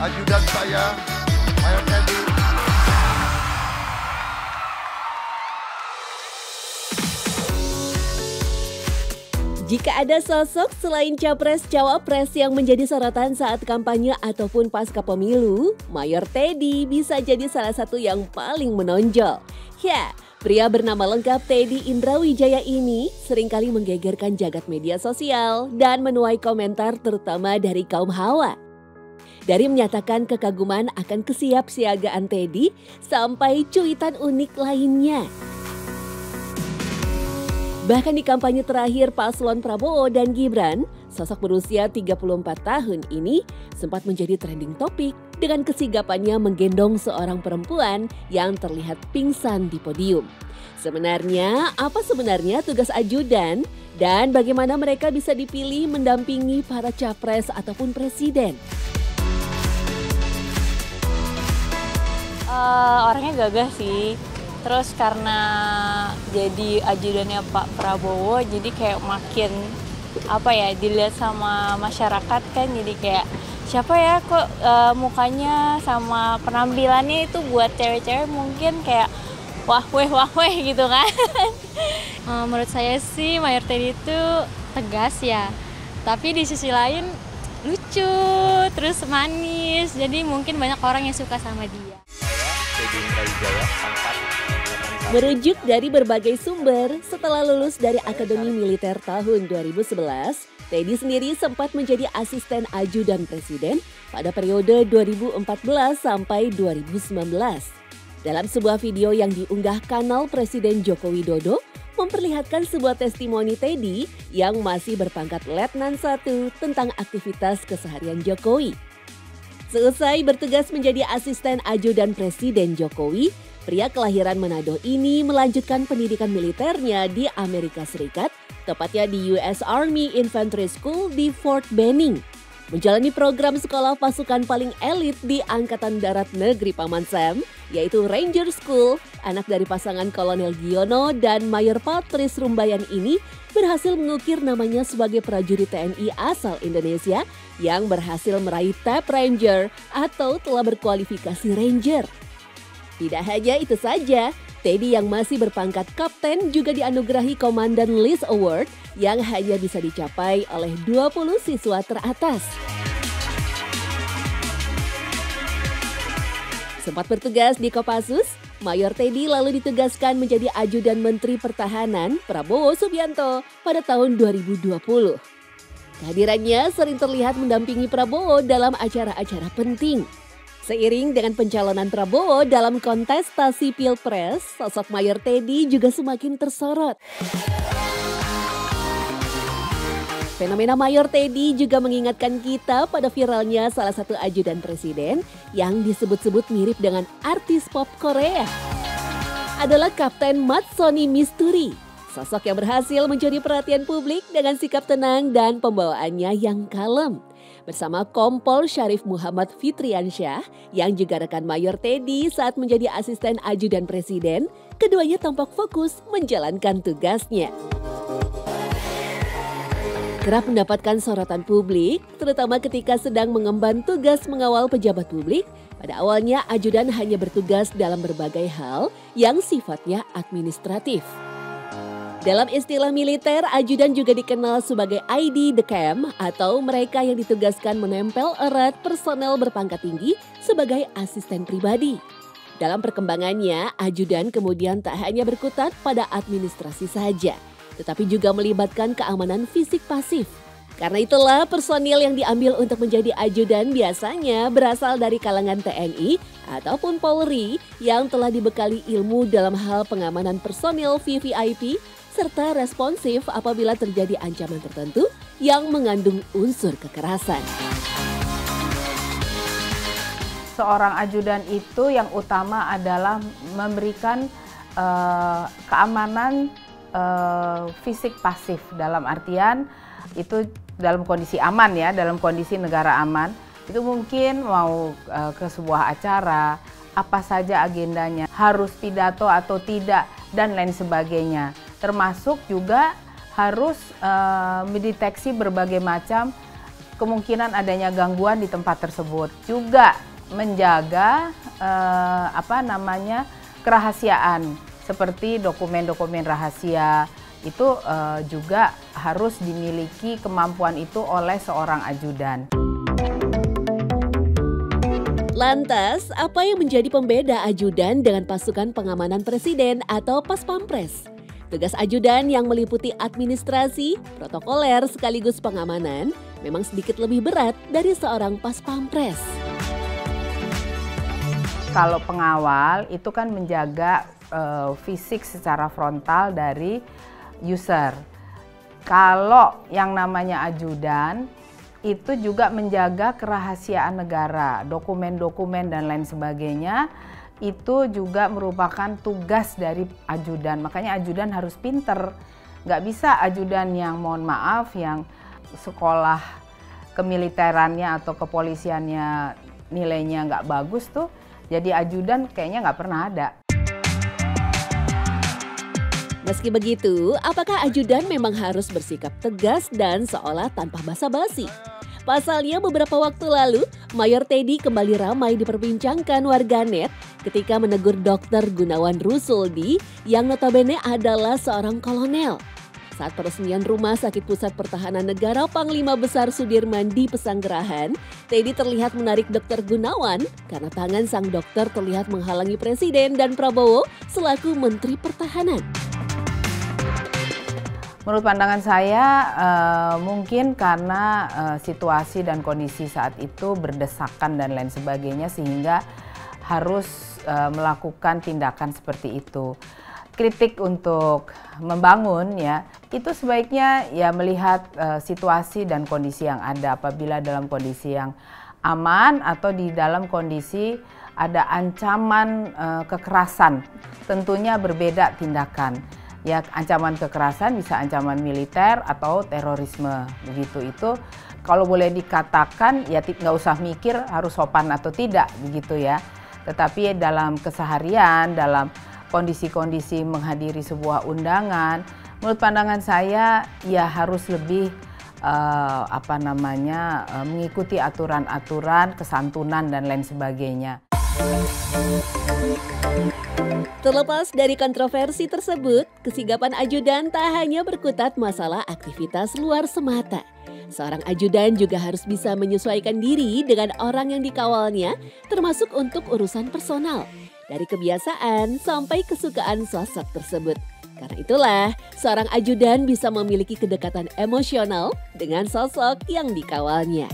ajudan saya, Mayor Teddy. Jika ada sosok selain capres-cawapres yang menjadi sorotan saat kampanye ataupun pasca pemilu, Mayor Teddy bisa jadi salah satu yang paling menonjol. Ya, pria bernama lengkap Teddy Indrawijaya ini seringkali menggegerkan jagat media sosial dan menuai komentar terutama dari kaum hawa. Dari menyatakan kekaguman akan kesiapsiagaan Teddy sampai cuitan unik lainnya. Bahkan di kampanye terakhir paslon Prabowo dan Gibran, sosok berusia 34 tahun ini sempat menjadi trending topik dengan kesigapannya menggendong seorang perempuan yang terlihat pingsan di podium. Sebenarnya, apa sebenarnya tugas ajudan dan bagaimana mereka bisa dipilih mendampingi para capres ataupun presiden? Orangnya gagah sih. Terus karena jadi ajudannya Pak Prabowo, jadi kayak makin dilihat sama masyarakat kan, jadi kayak siapa ya kok mukanya sama penampilannya itu buat cewek-cewek mungkin kayak wah weh gitu kan. Menurut saya sih Mayor Teddy itu tegas ya, tapi di sisi lain lucu, terus manis, jadi mungkin banyak orang yang suka sama dia. Merujuk dari berbagai sumber, setelah lulus dari Akademi Militer tahun 2011, Teddy sendiri sempat menjadi asisten ajudan presiden pada periode 2014 sampai 2019. Dalam sebuah video yang diunggah kanal Presiden Joko Widodo, memperlihatkan sebuah testimoni Teddy yang masih berpangkat Letnan 1 tentang aktivitas keseharian Jokowi. Seusai bertugas menjadi asisten ajudan Presiden Jokowi, pria kelahiran Manado ini melanjutkan pendidikan militernya di Amerika Serikat, tepatnya di US Army Infantry School di Fort Benning. Menjalani program sekolah pasukan paling elit di Angkatan Darat Negeri Paman Sam, yaitu Ranger School, anak dari pasangan Kolonel Giono dan Mayor Patris Rumbayan ini berhasil mengukir namanya sebagai prajurit TNI asal Indonesia yang berhasil meraih Tab Ranger atau telah berkualifikasi Ranger. Tidak hanya itu saja, Teddy yang masih berpangkat kapten juga dianugerahi Komandan List Award yang hanya bisa dicapai oleh 20 siswa teratas. Sempat bertugas di Kopassus, Mayor Teddy lalu ditugaskan menjadi ajudan Menteri Pertahanan Prabowo Subianto pada tahun 2020. Kehadirannya sering terlihat mendampingi Prabowo dalam acara-acara penting. Seiring dengan pencalonan Prabowo dalam kontestasi Pilpres, sosok Mayor Teddy juga semakin tersorot. Fenomena Mayor Teddy juga mengingatkan kita pada viralnya salah satu ajudan presiden yang disebut-sebut mirip dengan artis pop Korea. Adalah Kapten Matsoni Misturi, sosok yang berhasil mencuri perhatian publik dengan sikap tenang dan pembawaannya yang kalem. Bersama Kompol Syarif Muhammad Fitriansyah yang juga rekan Mayor Teddy saat menjadi asisten ajudan presiden, keduanya tampak fokus menjalankan tugasnya. Kerap mendapatkan sorotan publik, terutama ketika sedang mengemban tugas mengawal pejabat publik. Pada awalnya ajudan hanya bertugas dalam berbagai hal yang sifatnya administratif. Dalam istilah militer, ajudan juga dikenal sebagai ID the Camp atau mereka yang ditugaskan menempel erat personel berpangkat tinggi sebagai asisten pribadi. Dalam perkembangannya, ajudan kemudian tak hanya berkutat pada administrasi saja, tetapi juga melibatkan keamanan fisik pasif. Karena itulah personil yang diambil untuk menjadi ajudan biasanya berasal dari kalangan TNI ataupun Polri yang telah dibekali ilmu dalam hal pengamanan personil VVIP serta responsif apabila terjadi ancaman tertentu yang mengandung unsur kekerasan. Seorang ajudan itu yang utama adalah memberikan keamanan fisik pasif, dalam artian itu dalam kondisi aman ya, dalam kondisi negara aman. Itu mungkin mau ke sebuah acara, apa saja agendanya, harus pidato atau tidak, dan lain sebagainya. Termasuk juga harus mendeteksi berbagai macam kemungkinan adanya gangguan di tempat tersebut. Juga menjaga kerahasiaan seperti dokumen-dokumen rahasia itu juga harus dimiliki kemampuan itu oleh seorang ajudan. Lantas, apa yang menjadi pembeda ajudan dengan pasukan pengamanan presiden atau Pas Pampres? Tugas ajudan yang meliputi administrasi, protokoler sekaligus pengamanan memang sedikit lebih berat dari seorang Pas Pampres. Kalau pengawal itu kan menjaga fisik secara frontal dari user. Kalau yang namanya ajudan itu juga menjaga kerahasiaan negara, dokumen-dokumen dan lain sebagainya, itu juga merupakan tugas dari ajudan. Makanya ajudan harus pinter. Nggak bisa ajudan yang mohon maaf, yang sekolah kemiliterannya atau kepolisiannya nilainya nggak bagus tuh, jadi ajudan kayaknya nggak pernah ada. Meski begitu, apakah ajudan memang harus bersikap tegas dan seolah tanpa basa-basi? Pasalnya beberapa waktu lalu, Mayor Teddy kembali ramai diperbincangkan warganet ketika menegur Dr. Gunawan Rusuldi yang notabene adalah seorang kolonel. Saat peresmian Rumah Sakit Pusat Pertahanan Negara Panglima Besar Sudirman di Pesanggerahan, Teddy terlihat menarik Dr. Gunawan karena tangan sang dokter terlihat menghalangi Presiden dan Prabowo selaku Menteri Pertahanan. Menurut pandangan saya mungkin karena situasi dan kondisi saat itu berdesakan dan lain sebagainya sehingga harus melakukan tindakan seperti itu. Kritik untuk membangun ya, itu sebaiknya ya melihat situasi dan kondisi yang ada. Apabila dalam kondisi yang aman atau di dalam kondisi ada ancaman kekerasan, tentunya berbeda tindakan. Ya, ancaman kekerasan bisa ancaman militer atau terorisme, begitu. Itu kalau boleh dikatakan ya nggak usah mikir harus sopan atau tidak, begitu ya. Tetapi dalam keseharian, dalam kondisi-kondisi menghadiri sebuah undangan, menurut pandangan saya ya harus lebih mengikuti aturan-aturan, kesantunan dan lain sebagainya. Terlepas dari kontroversi tersebut, kesigapan ajudan tak hanya berkutat masalah aktivitas luar semata. Seorang ajudan juga harus bisa menyesuaikan diri dengan orang yang dikawalnya, termasuk untuk urusan personal, dari kebiasaan sampai kesukaan sosok tersebut. Karena itulah, seorang ajudan bisa memiliki kedekatan emosional dengan sosok yang dikawalnya.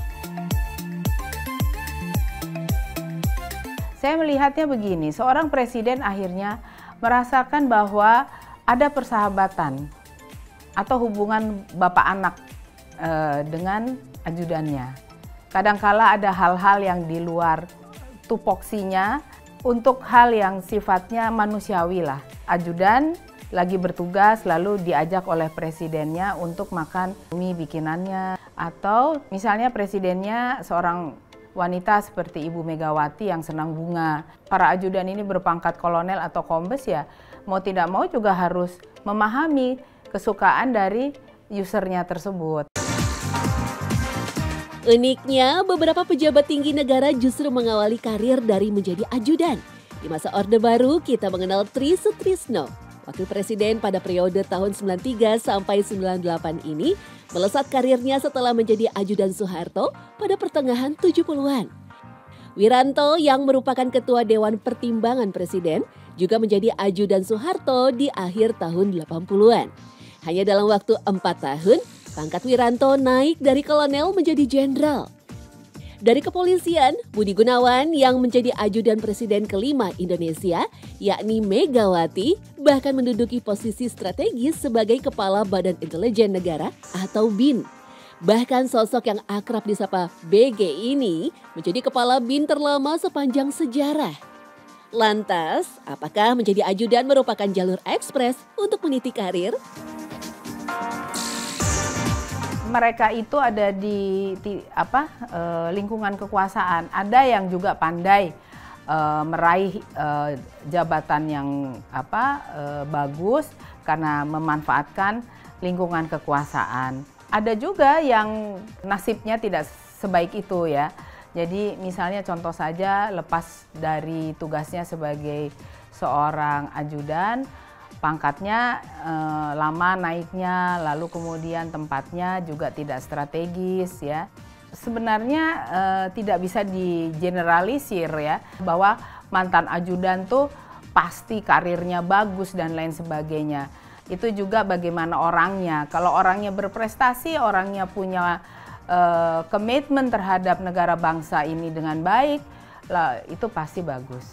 Saya melihatnya begini, seorang presiden akhirnya merasakan bahwa ada persahabatan atau hubungan bapak anak dengan ajudannya. Kadangkala ada hal-hal yang di luar tupoksinya untuk hal yang sifatnya manusiawi lah. Ajudan lagi bertugas lalu diajak oleh presidennya untuk makan mie bikinannya. Atau misalnya presidennya seorang wanita seperti Ibu Megawati yang senang bunga. Para ajudan ini berpangkat kolonel atau kombes ya, mau tidak mau juga harus memahami kesukaan dari usernya tersebut. Uniknya, beberapa pejabat tinggi negara justru mengawali karir dari menjadi ajudan. Di masa Orde Baru, kita mengenal Tri Sutrisno. Wakil Presiden pada periode tahun 93 sampai 98 ini melesat karirnya setelah menjadi ajudan Soeharto pada pertengahan 70-an. Wiranto yang merupakan Ketua Dewan Pertimbangan Presiden juga menjadi ajudan Soeharto di akhir tahun 80-an. Hanya dalam waktu 4 tahun, pangkat Wiranto naik dari kolonel menjadi jenderal. Dari kepolisian, Budi Gunawan yang menjadi ajudan Presiden kelima Indonesia, yakni Megawati, bahkan menduduki posisi strategis sebagai Kepala Badan Intelijen Negara atau BIN. Bahkan sosok yang akrab disapa BG ini menjadi Kepala BIN terlama sepanjang sejarah. Lantas, apakah menjadi ajudan merupakan jalur ekspres untuk meniti karir? Mereka itu ada di lingkungan kekuasaan. Ada yang juga pandai meraih jabatan yang bagus karena memanfaatkan lingkungan kekuasaan. Ada juga yang nasibnya tidak sebaik itu ya. Jadi misalnya contoh saja lepas dari tugasnya sebagai seorang ajudan, pangkatnya lama naiknya, lalu kemudian tempatnya juga tidak strategis ya. Sebenarnya tidak bisa digeneralisir ya, bahwa mantan ajudan tuh pasti karirnya bagus dan lain sebagainya. Itu juga bagaimana orangnya. Kalau orangnya berprestasi, orangnya punya komitmen terhadap negara bangsa ini dengan baik, lah itu pasti bagus.